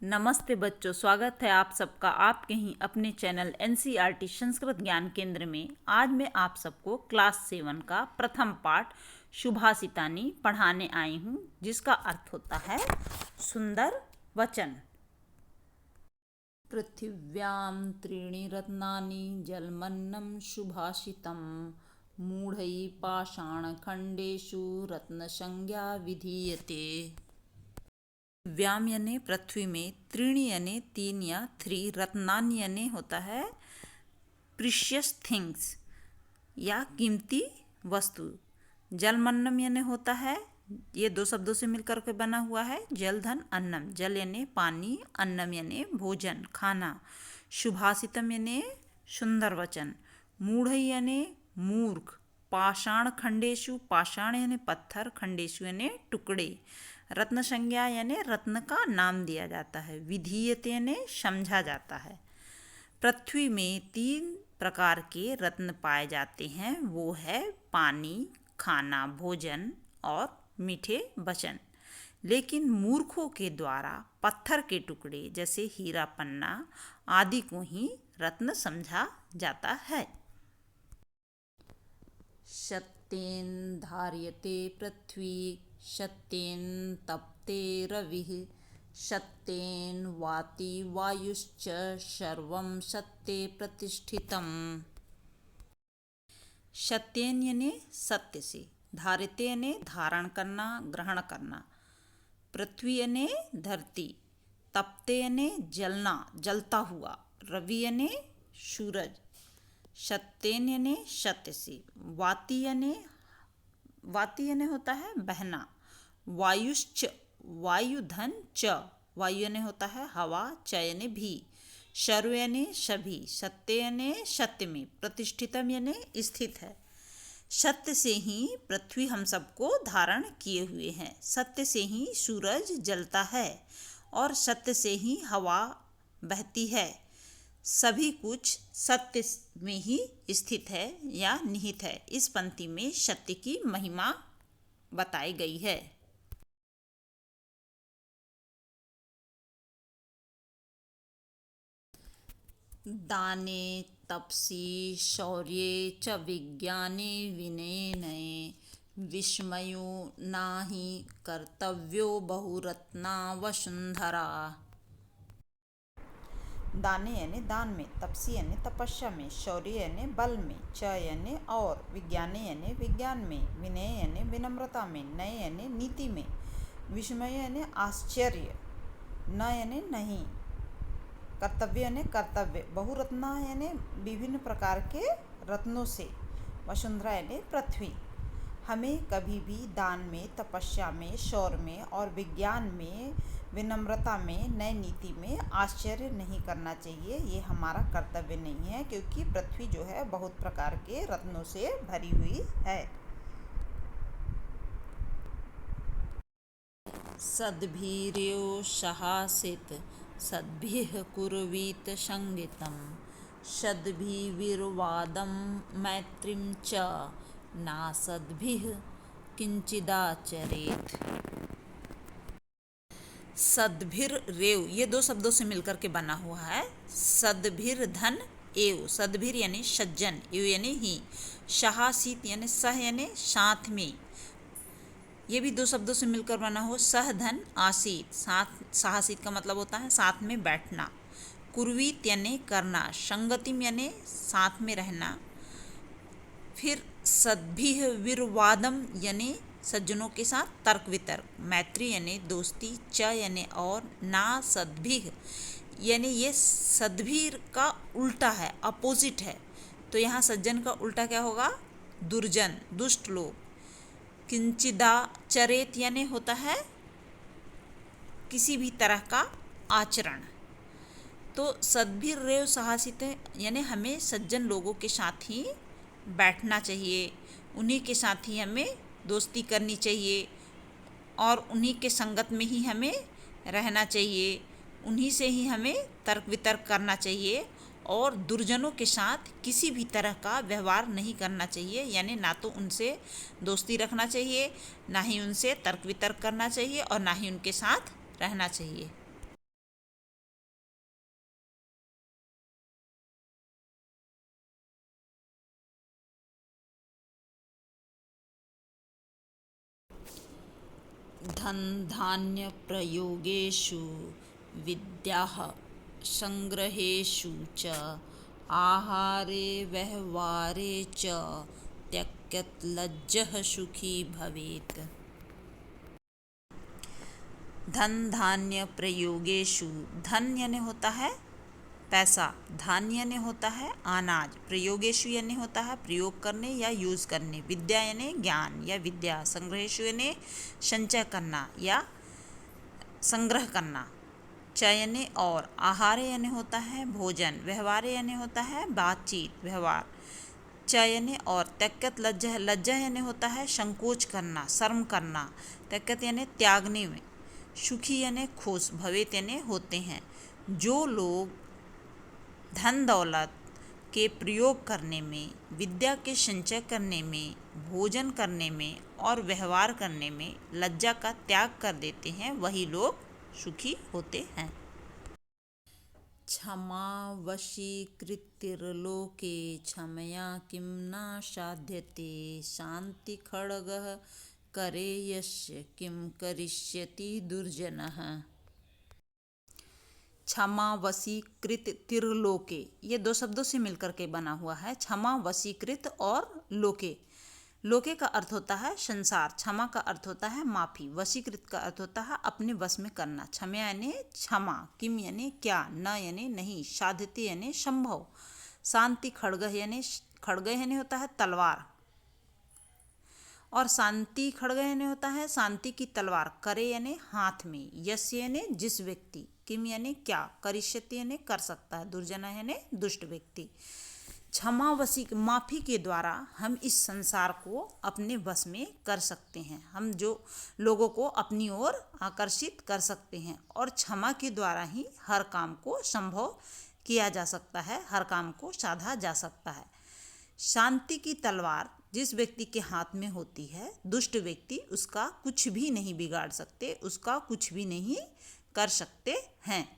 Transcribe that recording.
नमस्ते बच्चों, स्वागत है आप सबका आपके ही अपने चैनल एनसीईआरटी संस्कृत ज्ञान केंद्र में। आज मैं आप सबको क्लास 7 का प्रथम पाठ शुभासितानी पढ़ाने आई हूँ, जिसका अर्थ होता है सुंदर वचन। पृथिव्यां त्रीणि रत्नानि जलमन्नं शुभाषितं मूढ़ै पाषाणखण्डेषु रत्नसंज्ञा विधीयते। व्याम यानी पृथ्वी में, त्रीणी यानी तीन या थ्री, रत्नानि यानी होता है प्रीशियस थिंग्स या कीमती वस्तु, जलमन्नम यानी होता है, ये दो शब्दों से मिलकर के बना हुआ है, जल धन अन्नम, जल यानी पानी, अन्नम यानी भोजन खाना, शुभाषितम यानी सुंदर वचन, मूढ़ यानी मूर्ख, पाषाण खंडेशु, पाषाण यानी पत्थर, खंडेशु यानी टुकड़े, रत्न संज्ञा यानी रत्न का नाम दिया जाता है, विधीयते यानी समझा जाता है। पृथ्वी में 3 प्रकार के रत्न पाए जाते हैं, वो है पानी, खाना, भोजन और मीठे वचन। लेकिन मूर्खों के द्वारा पत्थर के टुकड़े जैसे हीरा पन्ना आदि को ही रत्न समझा जाता है। सत्येन धार्यते पृथ्वी, सत्येन तप्ते रविः, सत्येन वाति वायुश्च सर्वं सत्ये प्रतिष्ठितम्। सत्येन यानी सत्य से, धार्यते यानी धारण करना, ग्रहण करना, पृथ्वी यानी धरती, तप्ते यानी जलना, जलता हुआ, रवि यानी सूरज, सत्येन यानी सत्य से, वाति यानी होता है बहना, वायुश्च वायु धन च, वायु यानी होता है हवा, च यानी भी, सर्व यानी सभी, सत्य यानी सत्य में, प्रतिष्ठितम यानी स्थित है। सत्य से ही पृथ्वी हम सबको धारण किए हुए हैं, सत्य से ही सूरज जलता है और सत्य से ही हवा बहती है। सभी कुछ सत्य में ही स्थित है या निहित है। इस पंक्ति में सत्य की महिमा बताई गई है। दाने तपसी शौर्ये च विज्ञाने विनयने, विस्मयो नाहि कर्तव्यो बहुरत्ना वसुंधरा। दाने यानी दान में, तपसी यानी तपस्या में, शौर्य यानी बल में, च यानी और, विज्ञाने यानी विज्ञान में, विनय यानी विनम्रता में, नय यानी नीति में, विस्मय यानी आश्चर्य, न यानी नहीं, कर्तव्य यानी कर्तव्य, बहुरत्ना यानी विभिन्न प्रकार के रत्नों से, वसुंधरा यानी पृथ्वी। हमें कभी भी दान में, तपस्या में, शौर्य में और विज्ञान में, विनम्रता में, नई नीति में आश्चर्य नहीं करना चाहिए। ये हमारा कर्तव्य नहीं है, क्योंकि पृथ्वी जो है बहुत प्रकार के रत्नों से भरी हुई है। सद्भिर्यो सहासित सद्भिः कुर्वीत संगीतम, सद्भिर्वादं मैत्रीं च नासद्भिः किंचिदाचरेत्। सद्भिर रेव, ये दो शब्दों से मिलकर के बना हुआ है। सद्भिर धन एव, सद्भिर यानी सज्जन, एव यानी ही, सहासित यानी सह यानी साथ में, ये भी दो शब्दों से मिलकर बना हुआ। सह धन आसीत, साथ, साहसित का मतलब होता है साथ में बैठना, कुर्वीत यानी करना, संगतिम यानी साथ में रहना, फिर सद्भिः विर्वादम यानी सज्जनों के साथ तर्क वितर्क, मैत्री यानी दोस्ती, च यानी और, ना सद्भिः यानी ये सद्भिर का उल्टा है, अपोजिट है, तो यहाँ सज्जन का उल्टा क्या होगा? दुर्जन, दुष्ट लोग। किंचिदाचरेत यानी होता है किसी भी तरह का आचरण। तो सद्भिर रेव साहसित यानी हमें सज्जन लोगों के साथ ही बैठना चाहिए, उन्हीं के साथ ही हमें दोस्ती करनी चाहिए और उन्हीं के संगत में ही हमें रहना चाहिए, उन्हीं से ही हमें तर्क वितर्क करना चाहिए और दुर्जनों के साथ किसी भी तरह का व्यवहार नहीं करना चाहिए, यानी ना तो उनसे दोस्ती रखना चाहिए, ना ही उनसे तर्क वितर्क करना चाहिए और ना ही उनके साथ रहना चाहिए। धन धान्य प्रयोगेषु विद्याः संग्रहेषु च आहारे व्यवहारे च त्यक्यत लज्जः सुखी भवेत्। धन धान्य प्रयोगेषु, धन यानी होता है पैसा, धान्य यानी होता है अनाज, प्रयोगेषु यानी होता है प्रयोग करने या यूज़ करने, विद्या यानी ज्ञान या विद्या, संग्रहेषु यानी संचय करना या संग्रह करना, च यानी और, आहार यानी होता है भोजन, व्यवहार यानी होता है बातचीत व्यवहार, च यानी और, त्यक्यत लज्जा, लज्जा यानी होता है संकोच करना शर्म करना, त्यक्यत यानी त्यागने में, सुखी यानी खुश, भवेत यानी होते हैं। जो लोग धन दौलत के प्रयोग करने में, विद्या के संचय करने में, भोजन करने में और व्यवहार करने में लज्जा का त्याग कर देते हैं, वही लोग सुखी होते हैं। क्षमा वशीकृतिर्लोके क्षमया किं न साध्यते शांति खड्गः करे यस्य किं करिष्यति दुर्जनः। क्षमा वशीकृत तिर्लोके, ये दो शब्दों से मिलकर के बना हुआ है, क्षमा वशीकृत और लोके। लोके का अर्थ होता है संसार, क्षमा का अर्थ होता है माफी, वशीकृत का अर्थ होता है अपने वश में करना, क्षमा यानी क्षमा, किम यानी क्या, न यानी नहीं, साध्यते यानी संभव, शांति खड्ग यानी, खड्ग यानी होता है तलवार और शांति खड्ग यानी होता है शांति की तलवार, करे यानी हाथ में, यश यानी जिस व्यक्ति, किम यानी क्या, करिष्यति यानी कर सकता है, दुर्जना यानी दुष्ट व्यक्ति। क्षमा वशी, माफ़ी के द्वारा हम इस संसार को अपने वश में कर सकते हैं, हम जो लोगों को अपनी ओर आकर्षित कर सकते हैं और क्षमा के द्वारा ही हर काम को संभव किया जा सकता है, हर काम को साधा जा सकता है। शांति की तलवार जिस व्यक्ति के हाथ में होती है, दुष्ट व्यक्ति उसका कुछ भी नहीं बिगाड़ सकते, उसका कुछ भी नहीं कर सकते हैं।